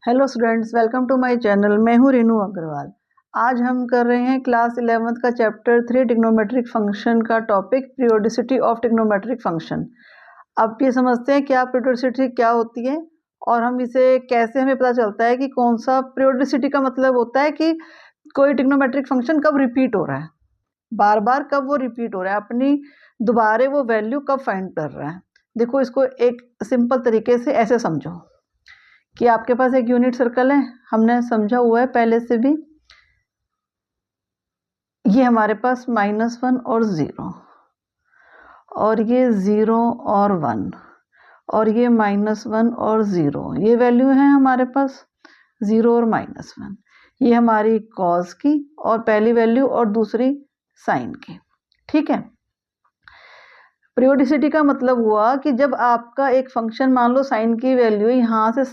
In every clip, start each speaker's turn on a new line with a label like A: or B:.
A: Hello students, welcome to my channel. मैं हूँ रेनू अग्रवाल। आज हम कर रहे हैं क्लास 11th का चैप्टर 3 ट्रिग्नोमेट्रिक फंक्शन का topic periodicity of trigonometric function. अब ये समझते हैं क्या पीरियोडिसिटी क्या होती है और हम इसे कैसे हमें पता चलता है कि कौन सा पीरियोडिसिटी का मतलब होता है कि कोई ट्रिग्नोमेट्रिक फंक्शन कब रिपीट हो रहा है, बार बार कब वो रिपीट हो रहा है, अपनी दोबारे वो वैल्यू कब फाइंड कर रहा है। देखो, इसको एक सिंपल तरीके से ऐसे समझो कि आपके पास एक यूनिट सर्कल है, हमने समझा हुआ है पहले से भी। ये हमारे पास -1 और 0 और ये 0 और 1 और ये -1 और 0, ये वैल्यू है हमारे पास 0 और -1। ये हमारी कॉस की और पहली वैल्यू और दूसरी साइन की। ठीक है। पीरियोडिसिटी का मतलब हुआ कि जब आपका एक फंक्शन, मान लो साइन की वैल्यू यहाँ से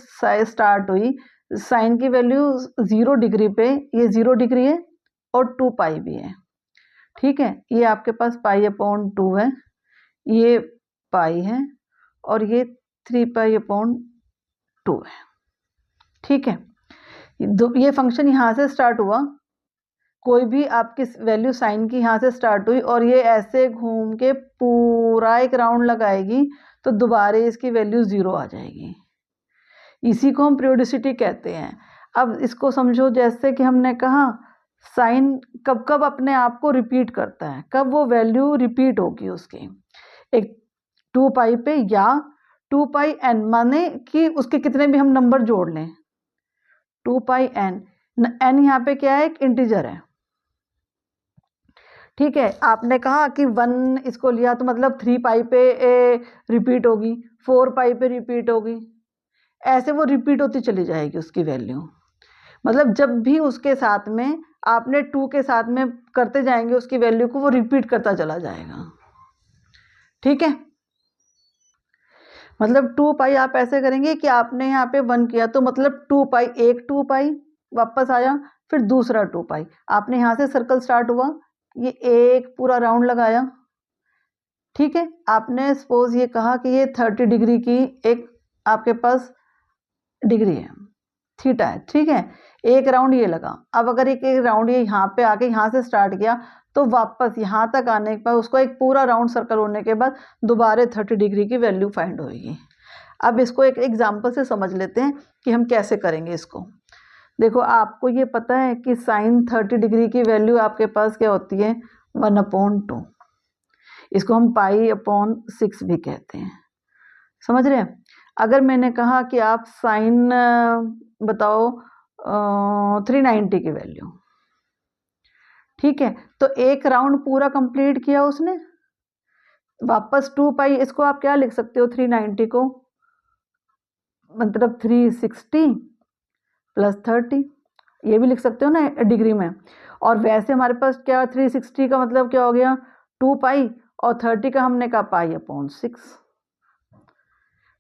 A: स्टार्ट हुई, साइन की वैल्यू 0 डिग्री पे, ये 0 डिग्री है और 2 पाई भी है। ठीक है, ये आपके पास π/2 है, ये पाई है और ये 3π/2 है। ठीक है, ये फंक्शन यहाँ से स्टार्ट हुआ, कोई भी आपकी वैल्यू साइन की यहाँ से स्टार्ट हुई और ये ऐसे घूम के पूरा एक राउंड लगाएगी तो दोबारा इसकी वैल्यू 0 आ जाएगी। इसी को हम पीरियोडिसिटी कहते हैं। अब इसको समझो, जैसे कि हमने कहा साइन कब कब अपने आप को रिपीट करता है, कब वो वैल्यू रिपीट होगी उसकी, एक 2 पाई पे या 2πn, माने कि उसके कितने भी हम नंबर जोड़ लें, 2πn। n यहाँ पे क्या है, एक इंटीजर है। ठीक है, आपने कहा कि 1 इसको लिया तो मतलब 3 पाई पे रिपीट होगी, 4 पाई पे रिपीट होगी, ऐसे वो रिपीट होती चली जाएगी उसकी वैल्यू। मतलब जब भी उसके साथ में आपने 2 के साथ में करते जाएंगे उसकी वैल्यू को, वो रिपीट करता चला जाएगा। ठीक है, मतलब 2 पाई आप ऐसे करेंगे कि आपने यहाँ पे 1 किया तो मतलब 2 पाई, एक 2 पाई वापस आया, फिर दूसरा 2 पाई, आपने यहाँ से सर्कल स्टार्ट हुआ, ये एक पूरा राउंड लगाया। ठीक है, आपने सपोज ये कहा कि ये 30 डिग्री की एक आपके पास डिग्री है, थीटा है। ठीक है, एक राउंड ये लगा। अब अगर एक राउंड ये यहाँ पे आके यहाँ से स्टार्ट किया तो वापस यहाँ तक आने के बाद उसको एक पूरा राउंड सर्कल होने के बाद दोबारा 30 डिग्री की वैल्यू फाइंड होगी। अब इसको एक एग्जाम्पल से समझ लेते हैं कि हम कैसे करेंगे इसको। देखो, आपको ये पता है कि साइन 30 डिग्री की वैल्यू आपके पास क्या होती है, 1/2। इसको हम π/6 भी कहते हैं, समझ रहे हैं। अगर मैंने कहा कि आप साइन बताओ 390 की वैल्यू, ठीक है, तो एक राउंड पूरा कंप्लीट किया उसने, वापस 2 पाई, इसको आप क्या लिख सकते हो, 390 को मतलब 360 + 30, ये भी लिख सकते हो ना डिग्री में। और वैसे हमारे पास क्या, 360 का मतलब क्या हो गया, 2 पाई, और 30 का हमने कहा π/6।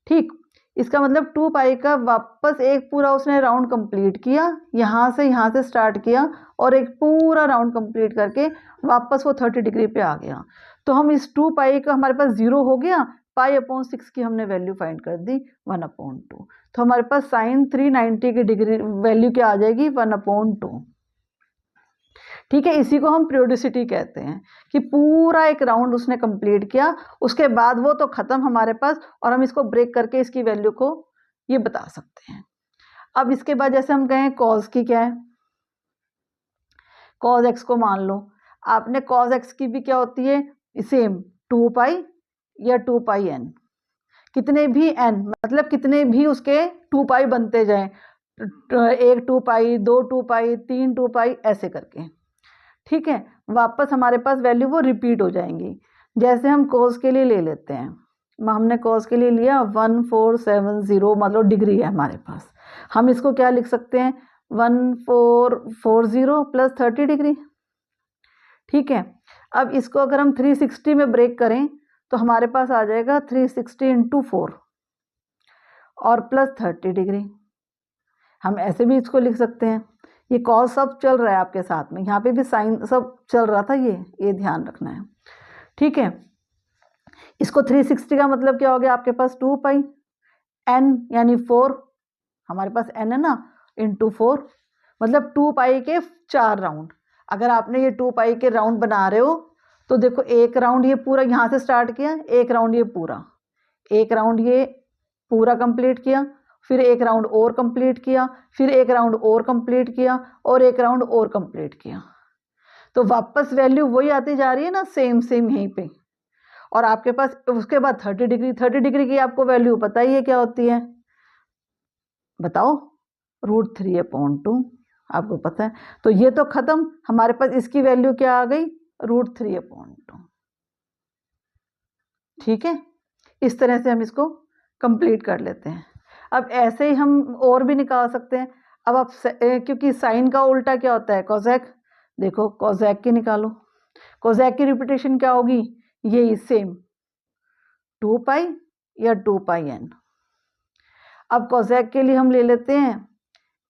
A: ठीक, इसका मतलब 2 पाई का वापस एक पूरा उसने राउंड कंप्लीट किया, यहाँ से स्टार्ट किया और एक पूरा राउंड कंप्लीट करके वापस वो 30 डिग्री पे आ गया। तो हम इस 2 पाई का हमारे पास 0 हो गया, π/6 की हमने वैल्यू फाइंड कर दी 1/2। तो हमारे पास साइन 390 की डिग्री वैल्यू क्या आ जाएगी, 1/2। ठीक है, इसी को हम पीरियोडिसिटी कहते हैं कि पूरा एक राउंड उसने कंप्लीट किया, उसके बाद वो तो खत्म हमारे पास, और हम इसको ब्रेक करके इसकी वैल्यू को ये बता सकते हैं। अब इसके बाद जैसे हम कहें कॉस की क्या है, कॉस एक्स को मान लो, आपने कॉस एक्स की भी क्या होती है, सेम 2 पाई या 2πn, कितने भी n मतलब कितने भी उसके 2 पाई बनते जाएं, एक 2 पाई, 2 2 पाई, 3 2 पाई, ऐसे करके। ठीक है, वापस हमारे पास वैल्यू वो रिपीट हो जाएंगी। जैसे हम कोस के लिए ले लेते हैं, हमने कोस के लिए लिया 1470, मतलब डिग्री है हमारे पास, हम इसको क्या लिख सकते हैं, 1440 + 30 डिग्री। ठीक है, अब इसको अगर हम 360 में ब्रेक करें तो हमारे पास आ जाएगा 360 × 4 और +30 डिग्री। हम ऐसे भी इसको लिख सकते हैं। ये कॉस सब चल रहा है आपके साथ में, यहाँ पे भी साइन सब चल रहा था, ये ध्यान रखना है। ठीक है, इसको 360 का मतलब क्या हो गया आपके पास, 2 पाई, n यानी 4 हमारे पास n है ना, इंटू 4, मतलब 2 पाई के 4 राउंड। अगर आपने ये 2 पाई के राउंड बना रहे हो तो देखो, एक राउंड ये पूरा यहाँ से स्टार्ट किया, एक राउंड ये पूरा, एक राउंड ये पूरा कंप्लीट किया, फिर एक राउंड और कंप्लीट किया, फिर एक राउंड और कंप्लीट किया, और एक राउंड और कंप्लीट किया। तो वापस वैल्यू वही आती जा रही है ना, सेम सेम यहीं पे। और आपके पास उसके बाद 30 डिग्री, 30 डिग्री की आपको वैल्यू पता ही है क्या होती है, बताओ, √3/2 आपको पता है। तो ये तो खत्म, हमारे पास इसकी वैल्यू क्या आ गई, √3/2। ठीक है, इस तरह से हम इसको कंप्लीट कर लेते हैं। अब ऐसे ही हम और भी निकाल सकते हैं। अब आप क्योंकि साइन का उल्टा क्या होता है, कोसेक, देखो कोसेक की निकालो। कोसेक की रिपीटेशन क्या होगी, यही सेम 2 पाई या 2 पाई n। अब कोसेक के लिए हम ले लेते हैं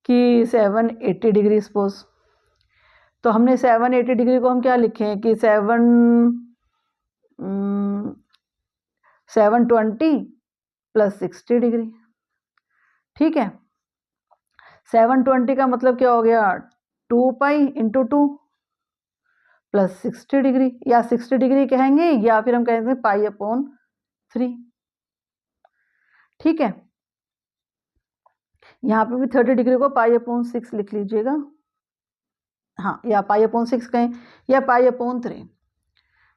A: कि 780 डिग्री सपोज। तो हमने 780 डिग्री को हम क्या लिखें कि 720 प्लस 60 डिग्री। ठीक है, 720 का मतलब क्या हो गया, 2 पाई इंटू 2 प्लस 60 डिग्री, या 60 डिग्री कहेंगे या फिर हम कहेंगे π/3। ठीक है, यहाँ पे भी 30 डिग्री को π/6 लिख लीजिएगा, हाँ, या π/6 कहें या π/3।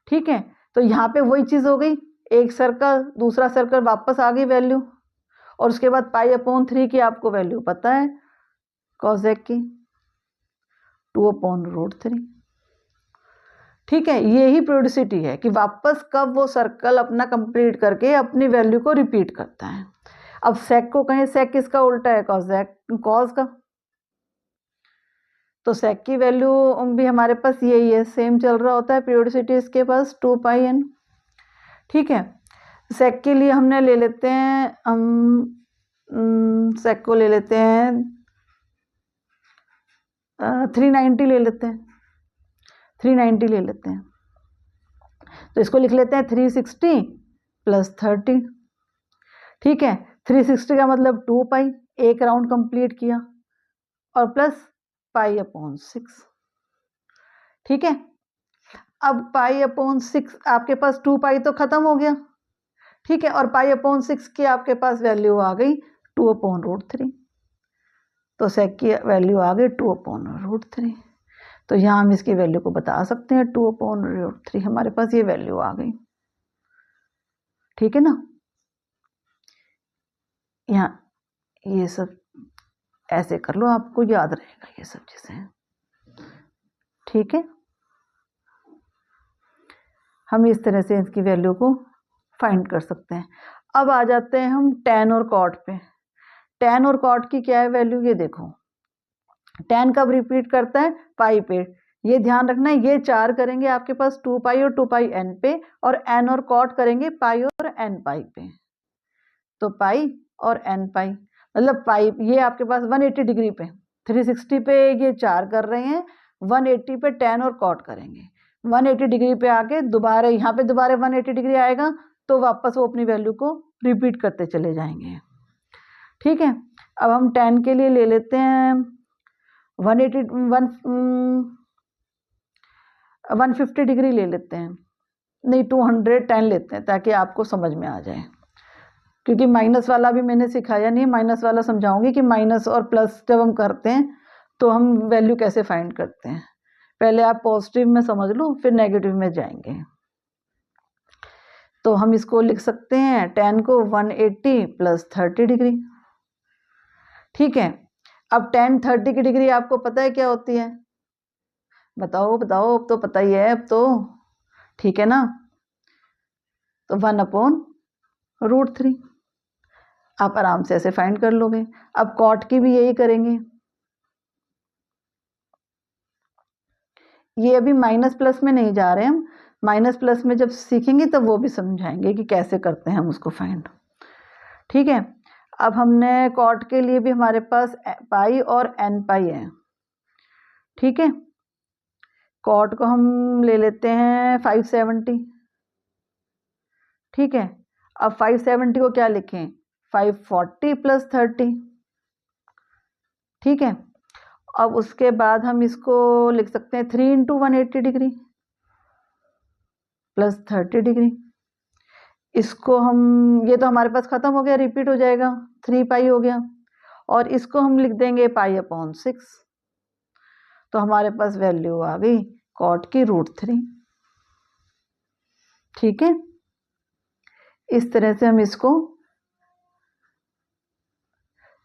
A: ठीक है, तो यहाँ पे वही चीज़ हो गई, एक सर्कल दूसरा सर्कल वापस आ गई वैल्यू, और उसके बाद π/3 की आपको वैल्यू पता है कोसेक की, 2/√3। ठीक है, यही प्रियोडिसिटी है कि वापस कब वो सर्कल अपना कंप्लीट करके अपनी वैल्यू को रिपीट करता है। अब सेक को कहें, सेक किसका उल्टा है, कोसेक, कॉस का। तो सेक की वैल्यू भी हमारे पास यही है, सेम चल रहा होता है, पीरियोडिसिटी इसके पास 2 पाई n। ठीक है, सेक के लिए हमने ले लेते हैं, हम सेक को ले लेते हैं 390 ले लेते हैं, 390 ले लेते हैं। तो इसको लिख लेते हैं 360 प्लस 30। ठीक है, 360 का मतलब 2 पाई, एक राउंड कंप्लीट किया, और प्लस π/6। ठीक है, अब π/6 आपके पास 2 पाई तो खत्म हो गया। ठीक है, और π/6 की आपके पास वैल्यू आ गई 2/√3। तो सेक की वैल्यू आ गई 2/√3। तो यहाँ हम इसकी वैल्यू को बता सकते हैं, 2/√3 हमारे पास ये वैल्यू आ गई। ठीक है ना, यहाँ ये सब ऐसे कर लो, आपको याद रहेगा ये सब चीज़ें। ठीक है, हम इस तरह से इसकी वैल्यू को फाइंड कर सकते हैं। अब आ जाते हैं हम tan और cot पे। tan और cot की क्या है वैल्यू, ये देखो, tan कब रिपीट करता है, पाई पे। ये ध्यान रखना है, ये 4 करेंगे आपके पास 2 पाई और 2 पाई n पे, और n और cot करेंगे पाई और n पाई पे। तो पाई और n पाई, मतलब पाई ये आपके पास 180 डिग्री पे, 360 पे ये 4 कर रहे हैं, 180 पे tan और cot करेंगे। 180 डिग्री पे आके दोबारा यहाँ पे दोबारा 180 डिग्री आएगा, तो वापस वो अपनी वैल्यू को रिपीट करते चले जाएंगे। ठीक है, अब हम tan के लिए ले लेते हैं 150 डिग्री ले लेते हैं, नहीं 210 लेते हैं, ताकि आपको समझ में आ जाए। क्योंकि माइनस वाला भी मैंने सिखाया नहीं, माइनस वाला समझाऊंगी कि माइनस और प्लस जब हम करते हैं तो हम वैल्यू कैसे फाइंड करते हैं। पहले आप पॉजिटिव में समझ लो, फिर नेगेटिव में जाएंगे। तो हम इसको लिख सकते हैं tan को 180 प्लस 30 डिग्री। ठीक है, अब tan 30 की डिग्री आपको पता है क्या होती है, बताओ बताओ, अब तो पता ही है अब तो। ठीक है ना, तो 1/√3 आप आराम से ऐसे फाइंड कर लोगे। अब cot की भी यही करेंगे, ये अभी माइनस प्लस में नहीं जा रहे हम, माइनस प्लस में जब सीखेंगे तब वो भी समझाएंगे कि कैसे करते हैं हम उसको फाइंड। ठीक है, अब हमने cot के लिए भी हमारे पास पाई और n पाई है। ठीक है, cot को हम ले लेते हैं 570। ठीक है, अब 570 को क्या लिखें, 540 प्लस 30। ठीक है। अब उसके बाद हम इसको लिख सकते हैं 3 × 180 डिग्री प्लस 30 डिग्री। इसको हम, ये तो हमारे पास खत्म हो गया, रिपीट हो जाएगा, 3 पाई हो गया, और इसको हम लिख देंगे π/6। तो हमारे पास वैल्यू आ गई cot की √3। ठीक है, इस तरह से हम इसको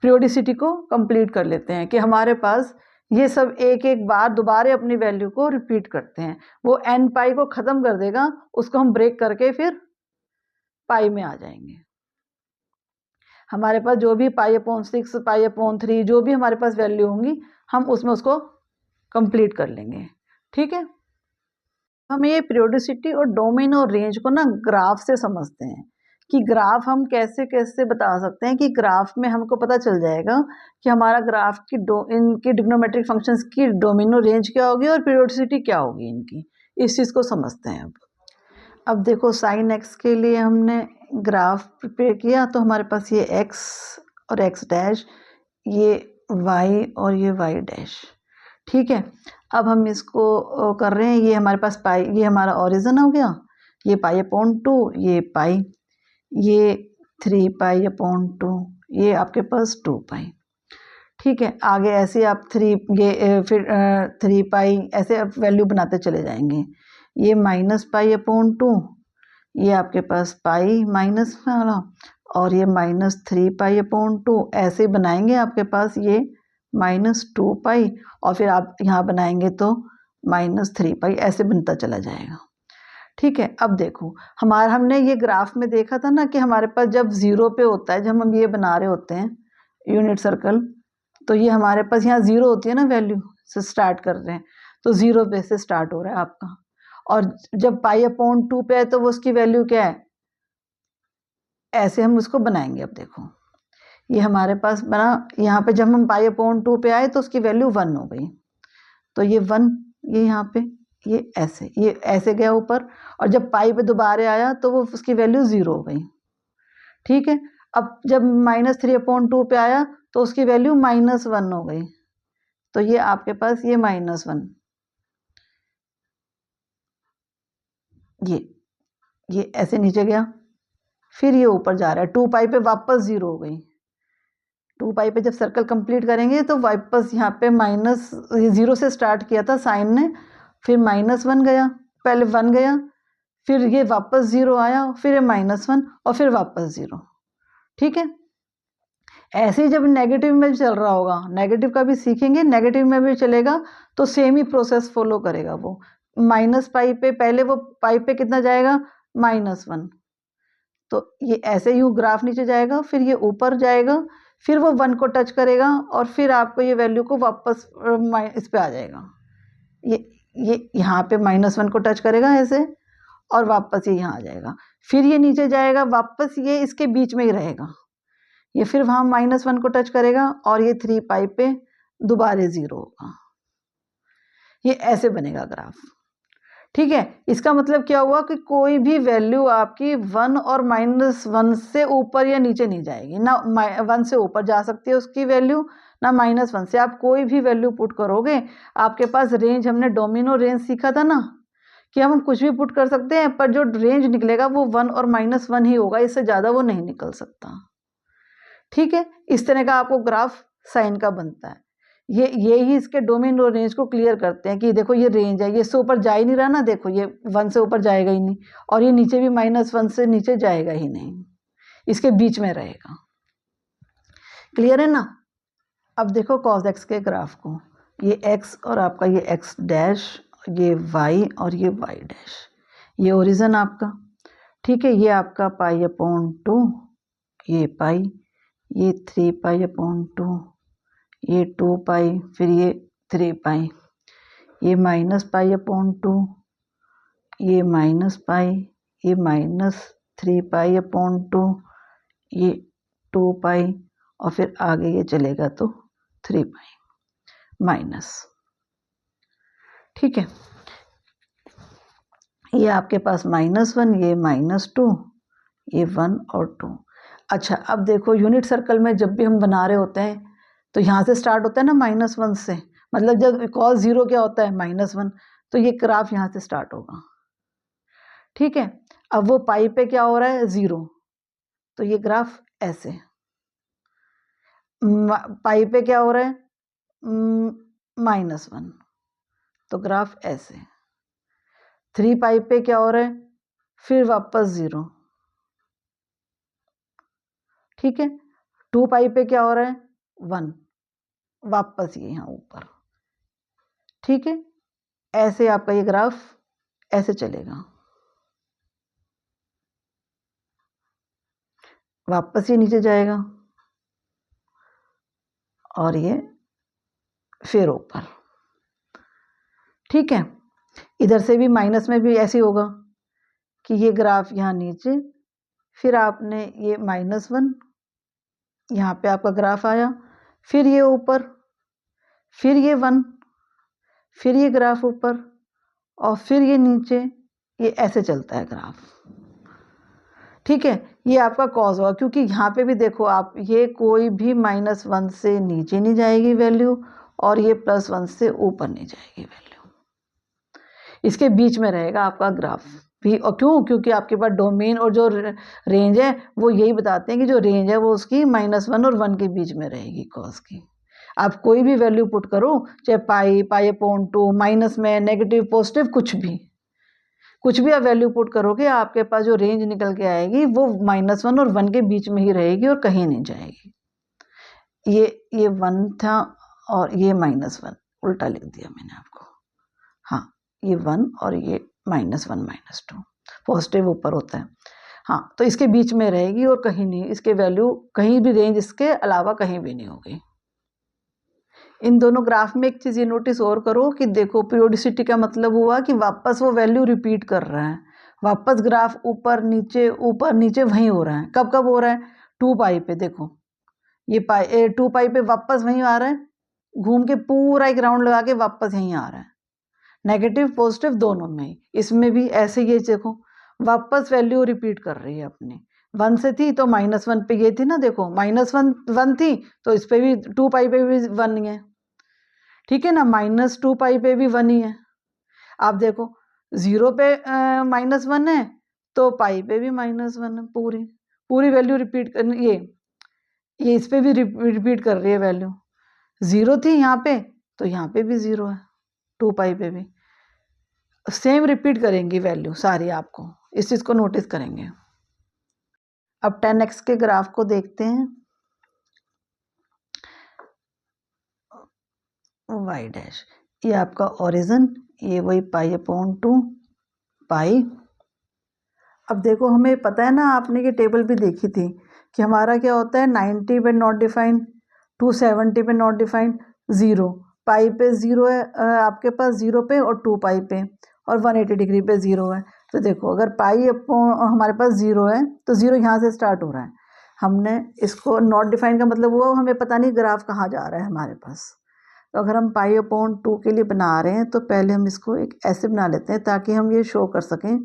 A: पीरियोडिसिटी को कंप्लीट कर लेते हैं कि हमारे पास ये सब एक एक बार दोबारा अपनी वैल्यू को रिपीट करते हैं। वो n पाई को ख़त्म कर देगा, उसको हम ब्रेक करके फिर पाई में आ जाएंगे। हमारे पास जो भी π/6, π/3 जो भी हमारे पास वैल्यू होंगी, हम उसमें उसको कंप्लीट कर लेंगे। ठीक है, हम ये पीरियोडिसिटी और डोमेन और रेंज को ना ग्राफ से समझते हैं कि ग्राफ हम कैसे कैसे बता सकते हैं कि ग्राफ में हमको पता चल जाएगा कि हमारा ग्राफ की इनकी ट्रिग्नोमेट्रिक फंक्शंस की डोमेन और रेंज क्या होगी और पीरियोडिसिटी क्या होगी इनकी। इस चीज़ को समझते हैं। अब देखो sin x के लिए हमने ग्राफ प्रिपेयर किया, तो हमारे पास ये x और x डैश, ये y और ये y डैश। ठीक है, अब हम इसको कर रहे हैं, ये हमारे पास पाई, ये हमारा ओरिजिन हो गया, ये π/2, ये पाई, ये 3 π/2, ये आपके पास 2 पाई। ठीक है, आगे ऐसे आप 3 ये फिर 3 पाई ऐसे आप वैल्यू बनाते चले जाएंगे। ये -π/2, ये आपके पास पाई माइनस वाला, और ये -3 π/2 ऐसे बनाएंगे आपके पास ये -2 पाई, और फिर आप यहाँ बनाएंगे तो -3 पाई, ऐसे बनता चला जाएगा। ठीक है, अब देखो हमने ये ग्राफ में देखा था ना कि हमारे पास जब 0 पे होता है, जब हम ये बना रहे होते हैं यूनिट सर्कल, तो ये हमारे पास यहाँ 0 होती है ना, वैल्यू से स्टार्ट कर रहे हैं, तो 0 पे से स्टार्ट हो रहा है आपका। और जब π/2 पे है तो वो उसकी वैल्यू क्या है, ऐसे हम उसको बनाएंगे। अब देखो ये हमारे पास बना, यहाँ पे जब हम π/2 पे आए तो उसकी वैल्यू 1 हो गई, तो ये 1, ये यहाँ पे ये ऐसे गया ऊपर, और जब पाई पे दोबारा आया तो वो उसकी वैल्यू 0 हो गई। ठीक है, अब जब -3/2 पे आया तो उसकी वैल्यू -1 हो गई, तो ये आपके पास ये -1, ये ऐसे नीचे गया, फिर ये ऊपर जा रहा है, 2 पाई पे वापस 0 हो गई। 2 पाई पे जब सर्कल कंप्लीट करेंगे तो वापस यहाँ पे -0 से स्टार्ट किया था साइन ने, फिर -1 गया, पहले 1 गया, फिर ये वापस 0 आया, फिर ये -1 और फिर वापस 0। ठीक है, ऐसे ही जब नेगेटिव में चल रहा होगा, नेगेटिव का भी सीखेंगे, नेगेटिव में भी चलेगा तो सेम ही प्रोसेस फॉलो करेगा वो। -पाई पे पहले वो पाई पे कितना जाएगा, -1, तो ये ऐसे ही ग्राफ नीचे जाएगा, फिर ये ऊपर जाएगा, फिर वो 1 को टच करेगा, और फिर आपको ये वैल्यू को वापस इस पे आ जाएगा, ये यहाँ पे -1 को टच करेगा ऐसे, और वापस ये यहाँ आ जाएगा, फिर ये नीचे जाएगा, वापस ये इसके बीच में ही रहेगा, ये फिर वहाँ -1 को टच करेगा, और ये 3 पाई पे दोबारा 0 होगा। ये ऐसे बनेगा ग्राफ। ठीक है, इसका मतलब क्या हुआ कि कोई भी वैल्यू आपकी 1 और -1 से ऊपर या नीचे नहीं जाएगी, ना 1 से ऊपर जा सकती है उसकी वैल्यू, ना -1 से। आप कोई भी वैल्यू पुट करोगे, आपके पास रेंज, हमने डोमिनो रेंज सीखा था ना कि हम कुछ भी पुट कर सकते हैं, पर जो रेंज निकलेगा वो 1 और -1 ही होगा, इससे ज़्यादा वो नहीं निकल सकता। ठीक है, इस तरह का आपको ग्राफ साइन का बनता है। ये ही इसके डोमेन और रेंज को क्लियर करते हैं कि देखो ये रेंज है, ये इससे ऊपर जा ही नहीं रहा ना, देखो ये 1 से ऊपर जाएगा ही नहीं, और ये नीचे भी -1 से नीचे जाएगा ही नहीं, इसके बीच में रहेगा। क्लियर है ना। अब देखो cos x के ग्राफ को, ये x और आपका ये x डैश, ये y और ये y डैश, ये ओरिजिन आपका। ठीक है, ये आपका π/2, ये पाई, ये 3 π/2, ये 2 पाई, फिर ये 3 पाई, ये -π/2, ये -पाई, ये -3 π/2, ये 2 पाई, और फिर आगे ये चलेगा तो 3 पाई माइनस। ठीक है, ये आपके पास -1, ये -2, ये 1 और 2। अच्छा, अब देखो यूनिट सर्कल में जब भी हम बना रहे होते हैं तो यहाँ से स्टार्ट होता है ना -1 से, मतलब जब cos 0 क्या होता है -1, तो ये ग्राफ यहाँ से स्टार्ट होगा। ठीक है, अब वो पाई पे क्या हो रहा है 0, तो ये ग्राफ ऐसे। पाई पे क्या हो रहा है -1, तो ग्राफ ऐसे। 3 पाई पे क्या हो रहा है, फिर वापस 0। ठीक है, 2 पाई पे क्या हो रहा है 1, वापस ये यहाँ ऊपर। ठीक है, ऐसे आपका ये ग्राफ ऐसे चलेगा, वापस ये नीचे जाएगा और ये फिर ऊपर। ठीक है, इधर से भी माइनस में भी ऐसे होगा कि ये ग्राफ यहाँ नीचे, फिर आपने ये -1, यहाँ पे आपका ग्राफ आया, फिर ये ऊपर, फिर ये 1, फिर ये ग्राफ ऊपर और फिर ये नीचे, ये ऐसे चलता है ग्राफ। ठीक है, ये आपका कॉज होगा, क्योंकि यहाँ पे भी देखो आप, ये कोई भी -1 से नीचे नहीं जाएगी वैल्यू और ये +1 से ऊपर नहीं जाएगी वैल्यू, इसके बीच में रहेगा आपका ग्राफ भी। और क्यों, क्योंकि आपके पास डोमेन और जो रेंज है वो यही बताते हैं कि जो रेंज है वो उसकी -1 और 1 के बीच में रहेगी कॉस की। आप कोई भी वैल्यू पुट करो, चाहे पाई/2, माइनस में, नेगेटिव, पॉजिटिव, कुछ भी आप वैल्यू पुट करोगे, आपके पास जो रेंज निकल के आएगी वो -1 और 1 के बीच में ही रहेगी और कहीं नहीं जाएगी। ये 1 था और ये -1, उल्टा लिख दिया मैंने आपको। हाँ, ये 1 और ये -1 -2, पॉजिटिव ऊपर होता है। हाँ, तो इसके बीच में रहेगी और कहीं नहीं, इसके वैल्यू कहीं भी रेंज इसके अलावा कहीं भी नहीं होगी। इन दोनों ग्राफ में एक चीज़ ये नोटिस और करो कि देखो, पीरियोडिसिटी का मतलब हुआ कि वापस वो वैल्यू रिपीट कर रहा है, वापस ग्राफ ऊपर नीचे वहीं हो रहा है। कब कब हो रहा है, 2 पाई पे देखो, ये 2 पाई पे वापस वहीं आ रहा है, घूम के पूरा एक राउंड लगा के वापस यहीं आ रहा है, नेगेटिव पॉजिटिव दोनों में। इसमें भी ऐसे ये देखो, वापस वैल्यू रिपीट कर रही है अपनी। 1 से थी तो -1 पे ये थी ना, देखो -1 थी तो इस पे भी 2 पाई पे भी 1 ही है। ठीक है ना, -2 पाई पे भी 1 ही है। आप देखो 0 पे -1 है तो पाई पे भी -1 है, पूरी वैल्यू रिपीट कर, ये इस पे भी रिपीट कर रही है वैल्यू। 0 थी यहाँ पे तो यहाँ पे भी 0 है, 2 पाई पे भी सेम रिपीट करेंगी वैल्यू सारी, आपको इस चीज़ को नोटिस करेंगे। अब 10x के ग्राफ को देखते हैं। y डैश, ये आपका ओरिजिन, ये वही π/2 पाई। अब देखो, हमें पता है ना, आपने ये टेबल भी देखी थी कि हमारा क्या होता है, 90 पे नॉट डिफाइंड, 270 पे नॉट डिफाइंड, 0 पाई पे 0 है आपके पास, 0 पे और 2 पाई पे, और 180 डिग्री पे 0 है। तो देखो, अगर पाई हमारे पास 0 है तो 0 यहाँ से स्टार्ट हो रहा है। हमने इसको नॉट डिफाइंड का मतलब हुआ हमें पता नहीं ग्राफ कहाँ जा रहा है हमारे पास। तो अगर हम π/2 के लिए बना रहे हैं तो पहले हम इसको एक ऐसे बना लेते हैं ताकि हम ये शो कर सकें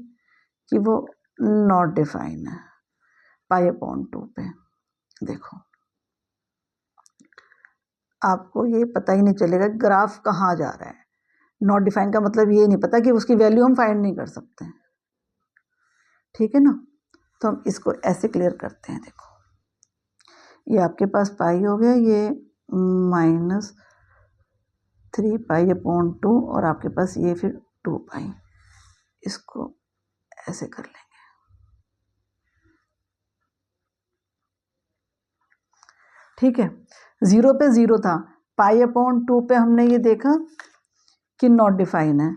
A: कि वो नॉट डिफाइन है। π/2 पे देखो, आपको ये पता ही नहीं चलेगा ग्राफ कहाँ जा रहा है। नॉट डिफाइन का मतलब ये नहीं पता कि उसकी वैल्यू हम फाइंड नहीं कर सकते। ठीक है ना, तो हम इसको ऐसे क्लियर करते हैं। देखो, ये आपके पास पाई हो गया, ये -3 π/2 और आपके पास ये फिर 2 पाई, इसको ऐसे कर लेंगे। ठीक है, 0 पे 0 था, π/2 पे हमने ये देखा कि नॉट डिफाइन है,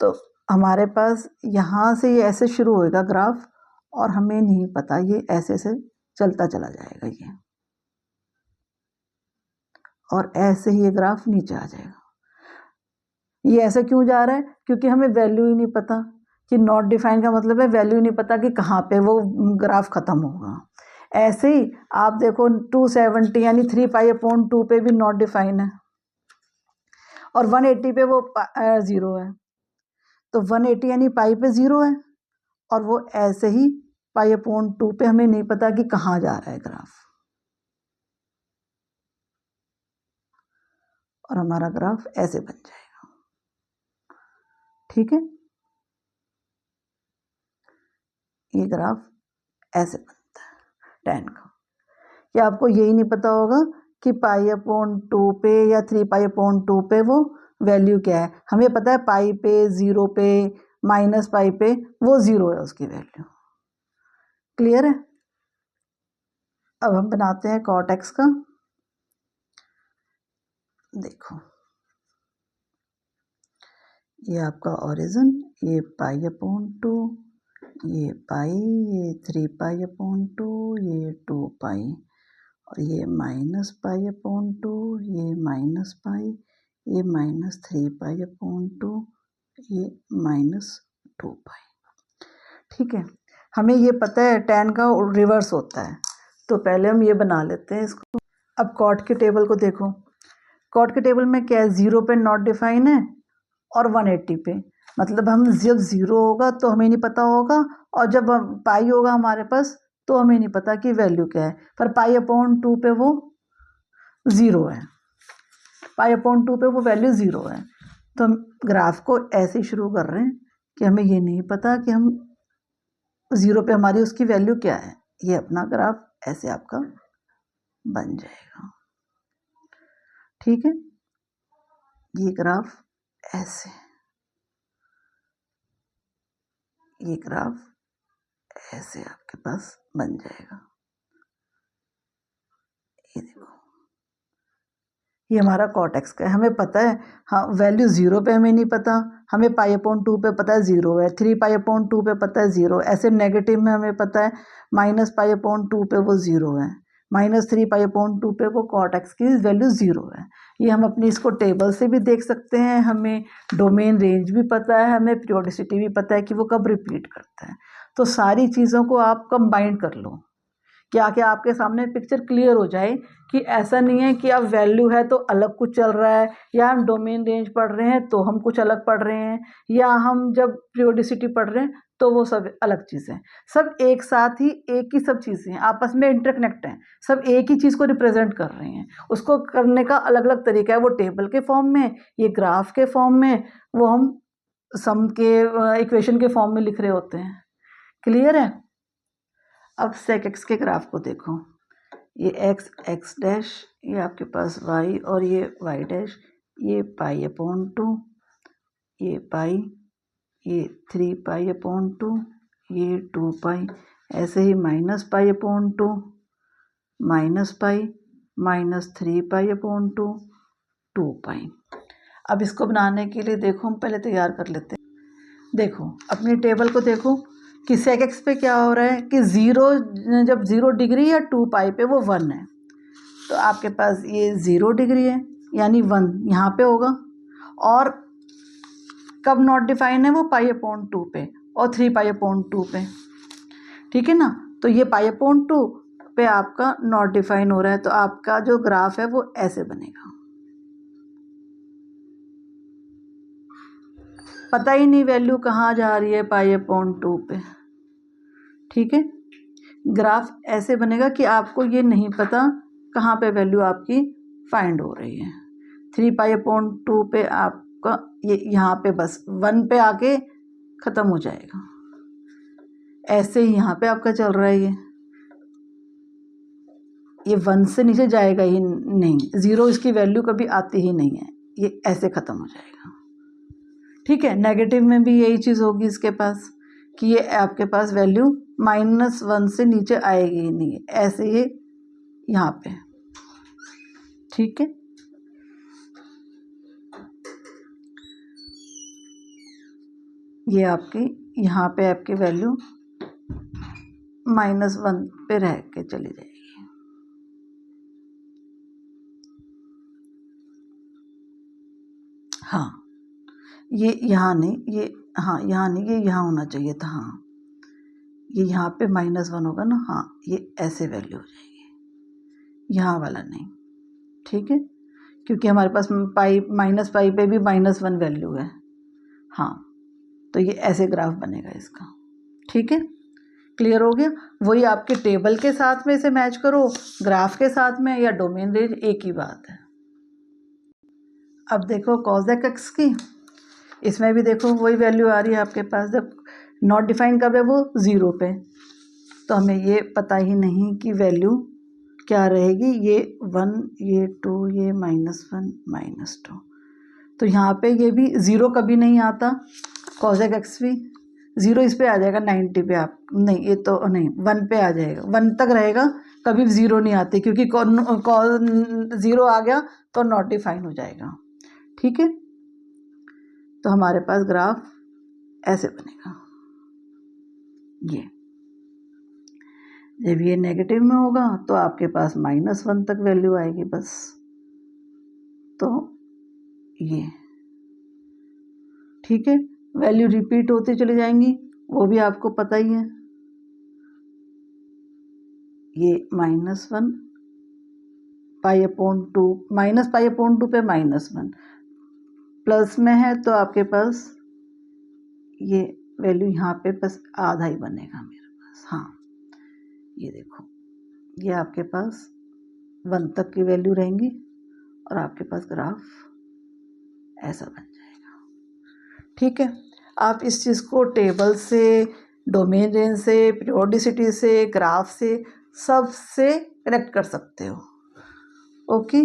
A: तो हमारे पास यहाँ से ये ऐसे शुरू होएगा ग्राफ और हमें नहीं पता, ये ऐसे से चलता चला जाएगा ये, और ऐसे ही ये ग्राफ नीचे आ जाएगा। ये ऐसे क्यों जा रहा है, क्योंकि हमें वैल्यू ही नहीं पता कि नॉट डिफाइन का मतलब है वैल्यू नहीं पता कि कहाँ पे वो ग्राफ ख़त्म होगा। ऐसे ही आप देखो 270 यानी 3 π/2 पे भी नॉट डिफाइन है और 180 पे वो 0 है, तो 180 यानी पाई पे 0 है और वो ऐसे ही π/2 पे हमें नहीं पता कि कहाँ जा रहा है ग्राफ। और हमारा ग्राफ ऐसे बन जाएगा। ठीक है, ये ग्राफ ऐसे बनता है tan का। या आपको यही नहीं पता होगा कि π/2 पे या 3π/2 पे वो वैल्यू क्या है। हमें पता है पाई पे, 0 पे, -π पे वो 0 है उसकी वैल्यू। क्लियर है? अब हम बनाते हैं cot x का। देखो, ये आपका ओरिजिन, ये π/2, ये पाई, ये 3π/2, ये 2π, और ये -π/2, ये -π, ये -3π/2, ये -2π। ठीक है, हमें ये पता है tan का रिवर्स होता है, तो पहले हम ये बना लेते हैं इसको। अब कॉट के टेबल को देखो, कॉट के टेबल में क्या है, 0 पे नॉट डिफाइन है और 180 पे, मतलब हम जब 0 होगा तो हमें नहीं पता होगा, और जब पाई होगा हमारे पास तो हमें नहीं पता कि वैल्यू क्या है। पर π/2 पे वो 0 है, π/2 पे वो वैल्यू 0 है। तो हम ग्राफ को ऐसे ही शुरू कर रहे हैं कि हमें ये नहीं पता कि हम 0 पे हमारी उसकी वैल्यू क्या है। ये अपना ग्राफ ऐसे आपका बन जाएगा। ठीक है, ये ग्राफ ऐसे, ये ग्राफ ऐसे आपके पास बन जाएगा। ये देखो, ये हमारा cot x का है, हमें पता है। हाँ, वैल्यू 0 पे हमें नहीं पता, हमें π/2 पे पता है 0 है, 3π/2 पे पता है 0, ऐसे नेगेटिव में हमें पता है -π/2 पे वो 0 है, -3π/2 पे वो cot x की वैल्यू 0 है। ये हम अपनी इसको टेबल से भी देख सकते हैं, हमें डोमेन रेंज भी पता है, हमें पीरियोडिसिटी भी पता है कि वो कब रिपीट करता है। तो सारी चीज़ों को आप कंबाइन कर लो, क्या क्या आपके सामने पिक्चर क्लियर हो जाए कि ऐसा नहीं है कि अब वैल्यू है तो अलग कुछ चल रहा है, या हम डोमेन रेंज पढ़ रहे हैं तो हम कुछ अलग पढ़ रहे हैं, या हम जब पीरियोडिसिटी पढ़ रहे हैं तो वो सब अलग चीज़ें। सब एक साथ ही एक ही सब चीज़ें हैं, आपस में इंटरकनेक्ट हैं, सब एक ही चीज़ को रिप्रेजेंट कर रहे हैं। उसको करने का अलग अलग तरीका है, वो टेबल के फॉर्म में, ये ग्राफ के फॉर्म में, वो हम सम के इक्वेशन के फॉर्म में लिख रहे होते हैं। क्लियर है? अब sec x के ग्राफ को देखो, ये x डैश, ये आपके पास y, और ये y डैश, ये π/2, ये पाई, ये 3π/2, ये 2π, ऐसे ही -π/2, -π, -3π/2, 2π। अब इसको बनाने के लिए देखो, हम पहले तैयार कर लेते हैं। देखो, अपनी टेबल को देखो कि sec x पे क्या हो रहा है कि 0, जब 0 डिग्री या 2π पे वो 1 है, तो आपके पास ये 0 डिग्री है यानी 1 यहाँ पे होगा, और कब नॉट डिफाइन है वो π/2 पे और 3π/2 पे। ठीक है ना, तो ये π/2 पे आपका नॉट डिफाइन हो रहा है, तो आपका जो ग्राफ है वो ऐसे बनेगा। पता ही नहीं वैल्यू कहाँ जा रही है π/2 पे। ठीक है, ग्राफ ऐसे बनेगा कि आपको ये नहीं पता कहाँ पे वैल्यू आपकी फाइंड हो रही है। 3π/2 पे आपका ये यहाँ पे बस 1 पे आके ख़त्म हो जाएगा, ऐसे ही यहाँ पे आपका चल रहा है। ये 1 से नीचे जाएगा ही नहीं, 0 इसकी वैल्यू कभी आती ही नहीं है, ये ऐसे ख़त्म हो जाएगा। ठीक है, नेगेटिव में भी यही चीज़ होगी इसके पास कि ये आपके पास वैल्यू -1 से नीचे आएगी ही नहीं, ऐसे ही यहाँ पे। ठीक है, ये आपकी यहाँ पे आपकी वैल्यू -1 पे रह के चली जाएगी। हाँ, ये यहाँ नहीं, ये हाँ यहाँ नहीं, ये यहाँ होना चाहिए था। हाँ, ये यहाँ पे -1 होगा ना, हाँ ये ऐसे वैल्यू हो जाएगी, यहाँ वाला नहीं। ठीक है, क्योंकि हमारे पास -π पे भी -1 वैल्यू है। हाँ, तो ये ऐसे ग्राफ बनेगा इसका। ठीक है, क्लियर हो गया? वही आपके टेबल के साथ में इसे मैच करो, ग्राफ के साथ में या डोमेन रेंज, एक ही बात है। अब देखो कॉसेक एक्स की, इसमें भी देखो वही वैल्यू आ रही है आपके पास। जब नॉट डिफाइन कब है वो 0 पे, तो हमें ये पता ही नहीं कि वैल्यू क्या रहेगी। ये 1, ये 2, ये -1 -2, तो यहाँ पे ये भी 0 कभी नहीं आता। कॉसेक एक्स भी 0 इस पे आ जाएगा 90 पे, आप नहीं, ये तो नहीं, 1 पे आ जाएगा, 1 तक रहेगा, कभी 0 नहीं आती, क्योंकि 0 आ गया तो नॉट डिफाइन हो जाएगा। ठीक है, तो हमारे पास ग्राफ ऐसे बनेगा। ये जब ये नेगेटिव में होगा तो आपके पास -1 तक वैल्यू आएगी बस। तो ये ठीक है, वैल्यू रिपीट होती चली जाएंगी, वो भी आपको पता ही है। ये -1 π/2, -π/2 पे -1, प्लस में है तो आपके पास ये वैल्यू यहाँ पे बस आधा ही बनेगा मेरे पास। हाँ, ये देखो, ये आपके पास 1 तक की वैल्यू रहेंगी और आपके पास ग्राफ ऐसा बन जाएगा। ठीक है, आप इस चीज़ को टेबल से, डोमेन रेंज से, पीरियोडिसिटी से, ग्राफ से, सब से कनेक्ट कर सकते हो। ओके,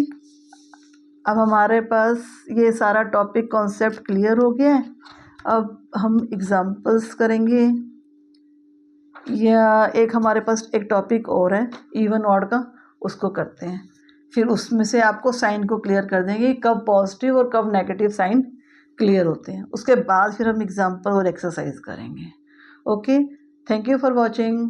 A: अब हमारे पास ये सारा टॉपिक कॉन्सेप्ट क्लियर हो गया है। अब हम एग्जांपल्स करेंगे, या एक हमारे पास एक टॉपिक और है इवन ऑड का, उसको करते हैं। फिर उसमें से आपको साइन को क्लियर कर देंगे, कब पॉजिटिव और कब नेगेटिव साइन क्लियर होते हैं। उसके बाद फिर हम एग्जांपल और एक्सरसाइज करेंगे। Okay, thank you for watching.